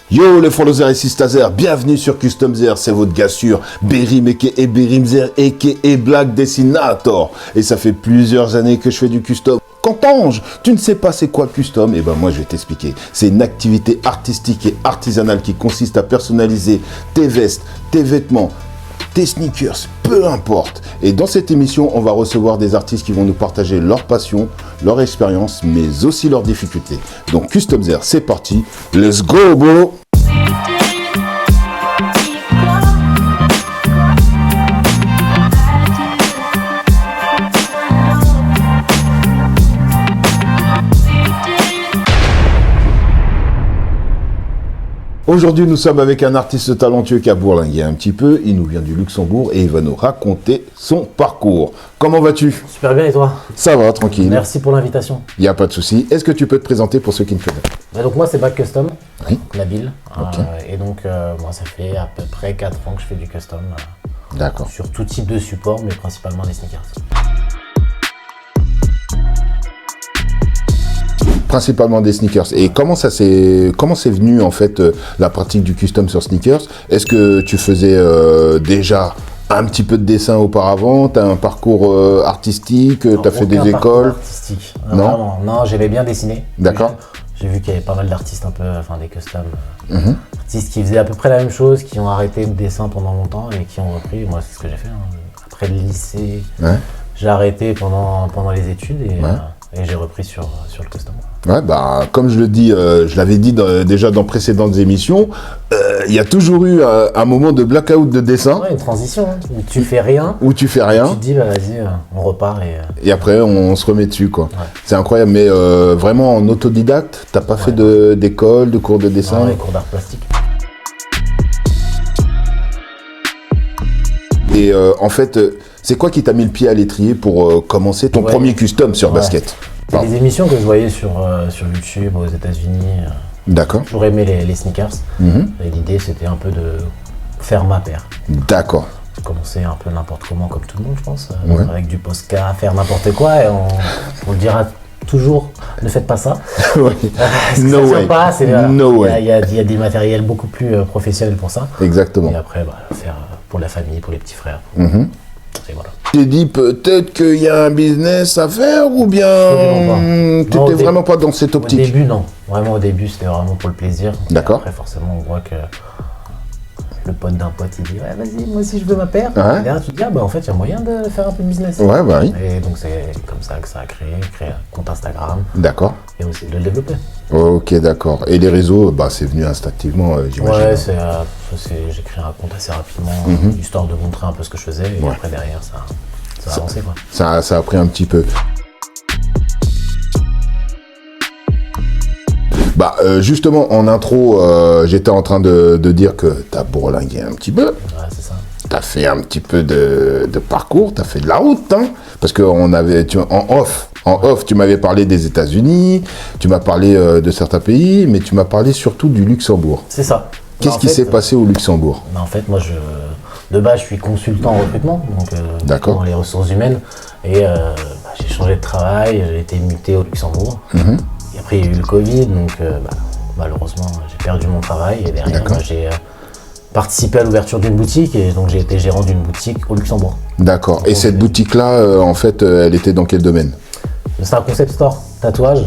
Yo les followers ici Stazer, bienvenue sur Custom Zer, c'est votre gars sûr, Berim aka Berim Zer aka Black Dessinator. Et ça fait plusieurs années que je fais du custom. Qu'entends-je? Tu ne sais pas c'est quoi custom? Eh ben moi je vais t'expliquer. C'est une activité artistique et artisanale qui consiste à personnaliser tes vestes, tes vêtements, tes sneakers, peu importe. Et dans cette émission, on va recevoir des artistes qui vont nous partager leur passion, leur expérience, mais aussi leurs difficultés. Donc Custom Zer, c'est parti. Let's go, bro! Aujourd'hui, nous sommes avec un artiste talentueux qui a bourlingué un petit peu. Il nous vient du Luxembourg et il va nous raconter son parcours. Comment vas-tu? Super bien, et toi? Ça va, tranquille. Merci pour l'invitation. Il n'y a pas de souci. Est-ce que tu peux te présenter pour ceux qui ne connaissent pas? Donc moi, c'est Back Custom, Oui. Nabil. Ok. Et donc, moi, ça fait à peu près 4 ans que je fais du custom. D'accord. Sur tout type de support, mais principalement des sneakers. Principalement des sneakers. Et comment c'est venu en fait la pratique du custom sur sneakers? Est-ce que tu faisais déjà un petit peu de dessin auparavant? Tu as un parcours artistique? Tu as fait des écoles? Artistique. Non. Vraiment. Non, j'aimais bien dessiner. D'accord. J'ai vu qu'il y avait pas mal d'artistes un peu, enfin des custom, artistes qui faisaient à peu près la même chose, qui ont arrêté le dessin pendant longtemps et qui ont repris. Moi, c'est ce que j'ai fait. Après le lycée, Ouais. j'ai arrêté pendant les études et, Ouais. Et j'ai repris sur le custom. Ouais, bah, comme je le dis, je l'avais dit déjà dans précédentes émissions, il y a toujours eu un moment de blackout de dessin Ouais, une transition, hein, où tu fais rien, où tu fais rien. tu te dis bah vas-y, on repart et Et après, on se remet dessus, quoi. Ouais. C'est incroyable, mais vraiment en autodidacte, t'as pas fait d'école, de cours de dessin? les cours d'art plastique. Et en fait, c'est quoi qui t'a mis le pied à l'étrier pour commencer ton premier custom sur basket? C'est des émissions que je voyais sur YouTube aux États-Unis. D'accord. J'ai toujours aimé les sneakers. Et l'idée c'était un peu de faire ma paire. D'accord. Commencer un peu n'importe comment, comme tout le monde, je pense, Ouais. avec du Posca, faire n'importe quoi et on le dira toujours, ne faites pas ça. Ouais. Parce que No ça tient way. pas, No way. il y a des matériels beaucoup plus professionnels pour ça. Exactement. Et après, bah, faire pour la famille, pour les petits frères. Et voilà. Tu t'es dit peut-être qu'il y a un business à faire ou bien Absolument pas. tu Non, n'étais vraiment pas dans cette Au optique? début, non. Vraiment, au début, c'était vraiment pour le plaisir. D'accord. Après, forcément, on voit que le pote d'un pote, il dit ouais, vas-y, moi aussi, je veux ma paire. Ouais. Et derrière, tu te dis, ah, bah, en fait, il y a moyen de faire un peu de business. Ouais, bah oui. Et donc, c'est comme ça que ça a créé un compte Instagram D'accord. et aussi de le développer. Ok, d'accord. Et les réseaux, bah, c'est venu instinctivement, j'imagine. Ouais, j'ai créé un compte assez rapidement, histoire de montrer un peu ce que je faisais. Et après, derrière, ça a avancé, quoi. Ça a pris un petit peu. Bah, justement, en intro, j'étais en train de dire que t'as bourlingué un petit peu. Ouais, c'est ça. T'as fait un petit peu de parcours, t'as fait de la route, hein. Parce qu'on avait, en off, tu m'avais parlé des États-Unis, tu m'as parlé de certains pays, mais tu m'as parlé surtout du Luxembourg. C'est ça. Qu'est-ce qui s'est passé au Luxembourg? Bah, en fait, moi, de base, je suis consultant en recrutement, donc D'accord. dans les ressources humaines. Et bah, j'ai changé de travail, j'ai été muté au Luxembourg. Et après, il y a eu le Covid, donc bah, malheureusement, j'ai perdu mon travail. Et derrière, D'accord. bah, j'ai participé à l'ouverture d'une boutique, et donc j'ai été gérant d'une boutique au Luxembourg. D'accord. Et cette boutique-là, en fait, elle était dans quel domaine? C'est un concept store, tatouage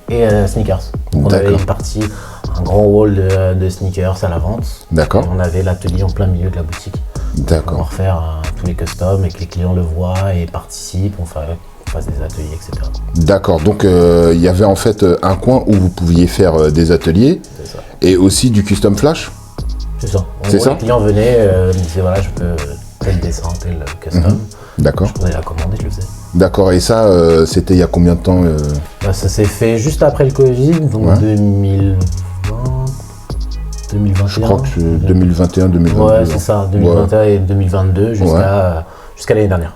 et sneakers. Donc on avait D'accord. une partie, un grand hall de sneakers à la vente. D'accord. Et on avait l'atelier en plein milieu de la boutique. Pour D'accord. faire tous les customs et que les clients le voient et participent, on fasse des ateliers, etc. D'accord. Donc, il y avait en fait un coin où vous pouviez faire des ateliers C'est ça. et aussi du custom flash? C'est ça. En C'est gros, ça. les clients venaient, me disaient voilà, je peux tel dessin, tel custom. D'accord. Je prenais la commande et je le faisais. D'accord. Et ça, c'était il y a combien de temps Bah, ça s'est fait juste après le Covid, donc Ouais. 2020, 2021. Je crois que c'est 2021, 2022. Ouais, c'est ça, 2021 et 2022 jusqu'à l'année dernière.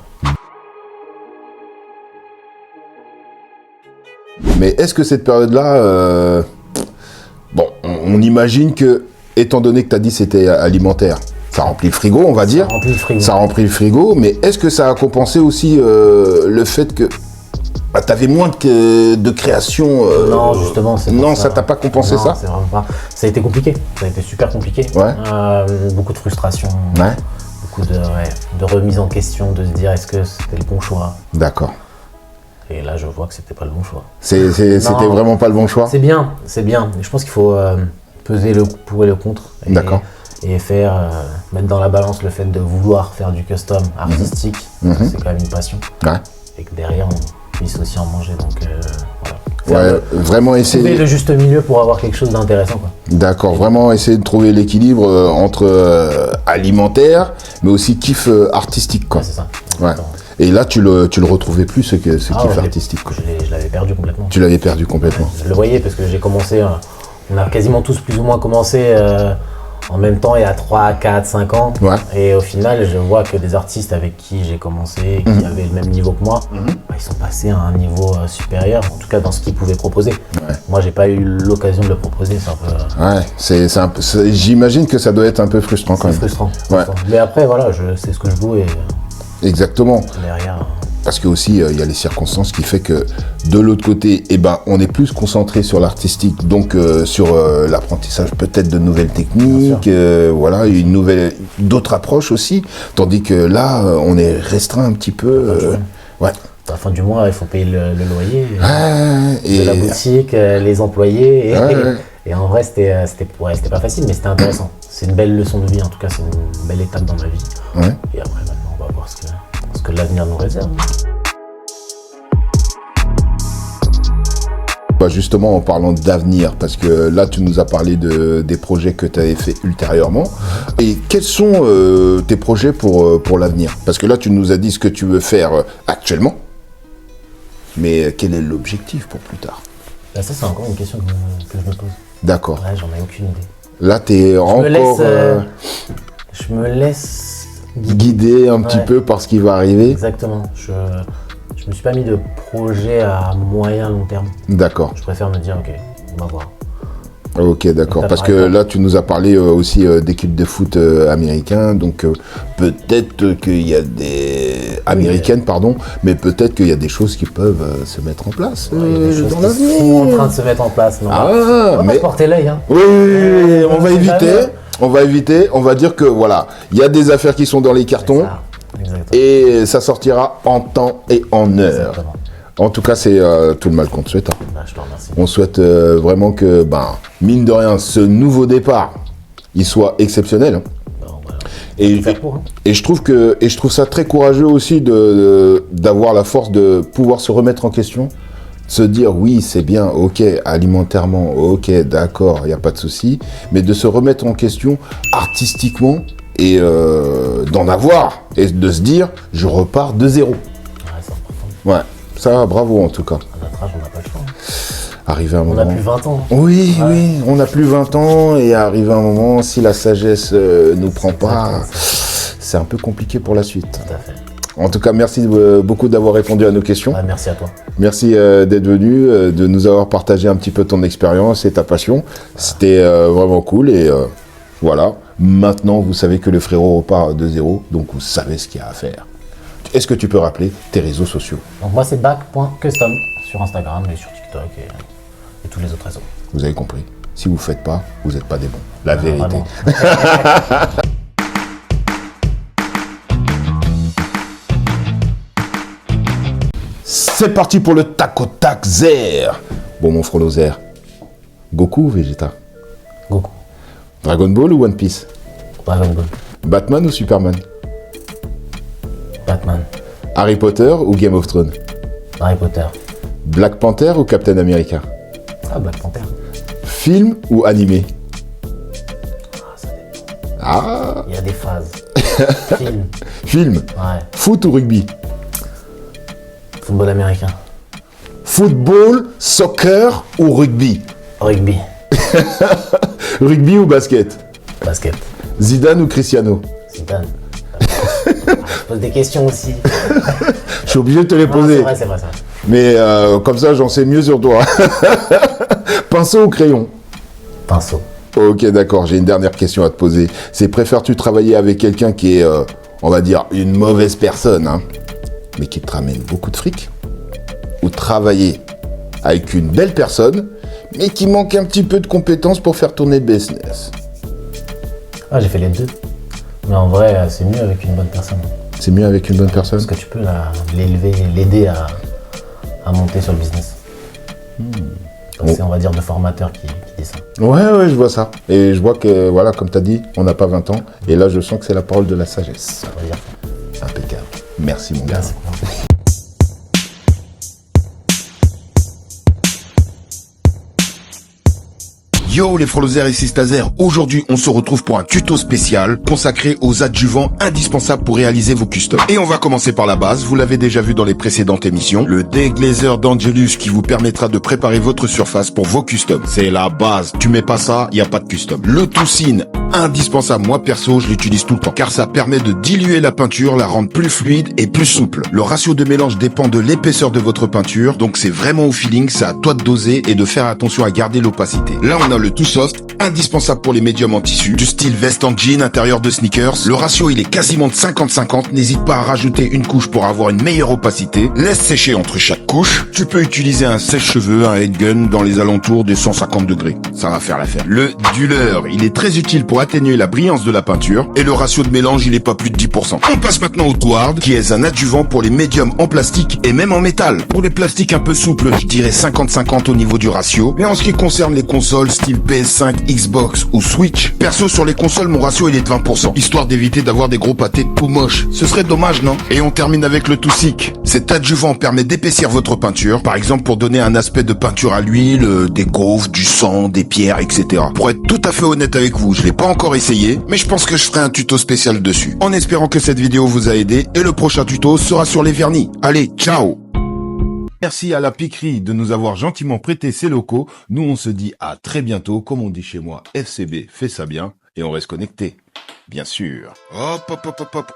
Mais est-ce que cette période-là, bon, on imagine que, étant donné que tu as dit c'était alimentaire, ça remplit le frigo, on va dire. Ça remplit le frigo. Ça remplit le frigo, mais est-ce que ça a compensé aussi le fait que Ah, t'avais moins de création. Non, justement, c'est non, pour ça t'a pas compensé Non, ça? c'est vraiment pas. Ça a été compliqué. Ça a été super compliqué. Ouais. Beaucoup de frustration. Ouais. Beaucoup de remise en question, de se dire est-ce que c'était le bon choix. D'accord. Et là, je vois que c'était pas le bon choix. C'était Non. vraiment pas le bon choix? C'est bien, c'est bien. Je pense qu'il faut peser le pour et le contre. D'accord. Et faire, mettre dans la balance le fait de vouloir faire du custom artistique. C'est quand même une passion. Ouais. Et que derrière, on puisse aussi en manger. Donc voilà. Ouais, vraiment Trouver essayer. le juste milieu pour avoir quelque chose d'intéressant, quoi. D'accord, vraiment essayer de trouver l'équilibre entre alimentaire, mais aussi kiff artistique, quoi. Ouais, c'est ça. Ouais. Exactement. Et là, tu le retrouvais plus, ce kiff Ouais, artistique, quoi. Je l'avais perdu complètement. Tu l'avais perdu complètement. Je le voyais parce que j'ai commencé, on a quasiment tous plus ou moins commencé en même temps il y a 3, 4, 5 ans. Ouais. Et au final, je vois que des artistes avec qui j'ai commencé, qui avaient le même niveau que moi, bah, ils sont passés à un niveau supérieur, en tout cas dans ce qu'ils pouvaient proposer. Ouais. Moi, j'ai pas eu l'occasion de le proposer, c'est un peu Ouais, c'est un peu. J'imagine que ça doit être un peu frustrant quand même. frustrant. Ouais. Mais après, voilà, c'est ce que je vaux et Exactement. derrière. Parce que aussi, il y a les circonstances qui fait que de l'autre côté, eh ben, on est plus concentré sur l'artistique, donc sur l'apprentissage peut-être de nouvelles techniques, voilà, d'autres approches aussi. Tandis que là, on est restreint un petit peu. Ouais. À la fin du mois, il faut payer le loyer, Et de la boutique, les employés. Ouais. Et en vrai, c'était pas facile, mais c'était intéressant. C'est une belle leçon de vie, en tout cas, c'est une belle étape dans ma vie. Ouais. Et après, maintenant, on va voir ce que l'avenir nous réserve. Bah justement, en parlant d'avenir, parce que là, tu nous as parlé des projets que tu avais fait ultérieurement. Et quels sont tes projets pour l'avenir? Parce que là, tu nous as dit ce que tu veux faire actuellement. Mais quel est l'objectif pour plus tard? Là, ça, c'est encore une question que je me pose. D'accord. Ouais, j'en ai aucune idée. Là, tu es encore Je me laisse guidé un petit Ouais. peu par ce qui va arriver. Exactement. Je me suis pas mis de projet à moyen long terme. D'accord. Je préfère me dire, ok, on va voir. Ok, d'accord. Étape Parce par que étape. là, tu nous as parlé aussi d'équipes de foot américains. Donc, peut-être qu'il y a des... américaines, pardon. Mais peut-être qu'il y a des choses qui peuvent se mettre en place Il y a des choses dans qui l'avenir. sont en train de se mettre en place. Mais on va mais... pas porter l'œil. Hein. Oui, on va sait éviter. jamais. On va éviter. On va dire que, voilà, il y a des affaires qui sont dans les cartons. Ça, exactement. Et ça sortira en temps et en heure. Exactement. En tout cas, c'est tout le mal qu'on te souhaite. Hein. Bah, je te remercie. On souhaite vraiment que, mine de rien, ce nouveau départ, il soit exceptionnel. Hein. Bon, voilà. Et, Faire pour, hein. et je trouve ça très courageux aussi d'avoir la force de pouvoir se remettre en question, se dire oui, c'est bien, ok, alimentairement, ok, d'accord, il n'y a pas de souci, mais de se remettre en question artistiquement et d'en avoir et de se dire je repars de zéro. Ouais, c'est important. Ouais, ça, bravo en tout cas. À notre âge, on n'a pas le choix. Hein. Arriver à un On moment. a plus 20 ans. Oui, Ouais. oui, on n'a plus 20 ans et arrivé un moment, si la sagesse nous prend pas, c'est un peu compliqué pour la suite. Tout à fait. En tout cas, merci beaucoup d'avoir répondu à nos questions. Ouais, merci à toi. Merci d'être venu, de nous avoir partagé un petit peu ton expérience et ta passion. C'était vraiment cool et voilà. Maintenant, vous savez que le frérot repart de zéro, donc vous savez ce qu'il y a à faire. Est-ce que tu peux rappeler tes réseaux sociaux? Donc moi, c'est bac.custom sur Instagram et sur TikTok et tous les autres réseaux. Vous avez compris. Si vous ne faites pas, vous n'êtes pas des bons. La vérité. Vraiment. C'est parti pour le tac au tac Zer. Bon, mon frollo Zer. Goku ou Vegeta? Goku. Dragon Ball ou One Piece? Dragon Ball. Batman ou Superman? Batman. Harry Potter ou Game of Thrones? Harry Potter. Black Panther ou Captain America? Ah, Black Panther. Film ou animé? Ah, ça dépend. Ah, Il y a des phases. Film. film. Ouais. Foot ou rugby? Football américain. Football, soccer ou rugby? Rugby. Rugby ou basket? Basket. Zidane ou Cristiano? Zidane. Je pose des questions aussi. Je suis obligé de te les Non, poser. c'est vrai. Mais comme ça, j'en sais mieux sur toi. Pinceau ou crayon? Pinceau. Ok, d'accord, j'ai une dernière question à te poser. C'est préfères-tu travailler avec quelqu'un qui est, on va dire, une mauvaise personne, hein, mais qui te ramène beaucoup de fric? ou travailler avec une belle personne, mais qui manque un petit peu de compétences pour faire tourner le business? Ah, j'ai fait les deux. Mais en vrai, c'est mieux avec une bonne personne. C'est mieux avec une bonne personne? Parce que tu peux l'élever, l'aider à monter sur le business. Donc c'est, on va dire, le formateur qui dit ça. Ouais, je vois ça. Et je vois que, voilà, comme tu as dit, on n'a pas 20 ans. Et là, je sens que c'est la parole de la sagesse. On va dire ça. Impeccable. Merci, mon gars. Merci. Yo les frolosers, ici Stazer. Aujourd'hui, on se retrouve pour un tuto spécial consacré aux adjuvants indispensables pour réaliser vos customs. Et on va commencer par la base, vous l'avez déjà vu dans les précédentes émissions, le déglazer d'Angelus qui vous permettra de préparer votre surface pour vos customs. C'est la base, tu mets pas ça, y a pas de custom. Le Toussine, indispensable, moi perso, je l'utilise tout le temps, car ça permet de diluer la peinture, la rendre plus fluide et plus souple. Le ratio de mélange dépend de l'épaisseur de votre peinture, donc c'est vraiment au feeling, c'est à toi de doser et de faire attention à garder l'opacité. Là, on a le Tout Soft, indispensable pour les médiums en tissu, du style veste en jean, intérieur de sneakers. Le ratio, il est quasiment de 50-50, n'hésite pas à rajouter une couche pour avoir une meilleure opacité. Laisse sécher entre chaque couche. Tu peux utiliser un sèche-cheveux, un headgun dans les alentours des 150 degrés. Ça va faire l'affaire. Le Duller, il est très utile pour atténuer la brillance de la peinture et le ratio de mélange, il est pas plus de 10%. On passe maintenant au Tward, qui est un adjuvant pour les médiums en plastique et même en métal. Pour les plastiques un peu souples, je dirais 50-50 au niveau du ratio. Mais en ce qui concerne les consoles style PS5, Xbox ou Switch, perso sur les consoles, mon ratio il est de 20%, histoire d'éviter d'avoir des gros pâtés tout moches. Ce serait dommage, non? Et on termine avec le Toussic. Cet adjuvant permet d'épaissir votre peinture, par exemple pour donner un aspect de peinture à l'huile, des gaufres, du sang, des pierres, etc. Pour être tout à fait honnête avec vous, je l'ai pas encore essayé, mais je pense que je ferai un tuto spécial dessus. En espérant que cette vidéo vous a aidé, et le prochain tuto sera sur les vernis. Allez, ciao! Merci à la piquerie de nous avoir gentiment prêté ses locaux. Nous, on se dit à très bientôt. Comme on dit chez moi, FCB, fais ça bien. Et on reste connecté. Bien sûr. Hop.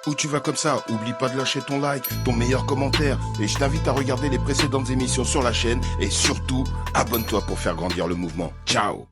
Où tu vas comme ça? Oublie pas de lâcher ton like, ton meilleur commentaire. Et je t'invite à regarder les précédentes émissions sur la chaîne. Et surtout, abonne-toi pour faire grandir le mouvement. Ciao!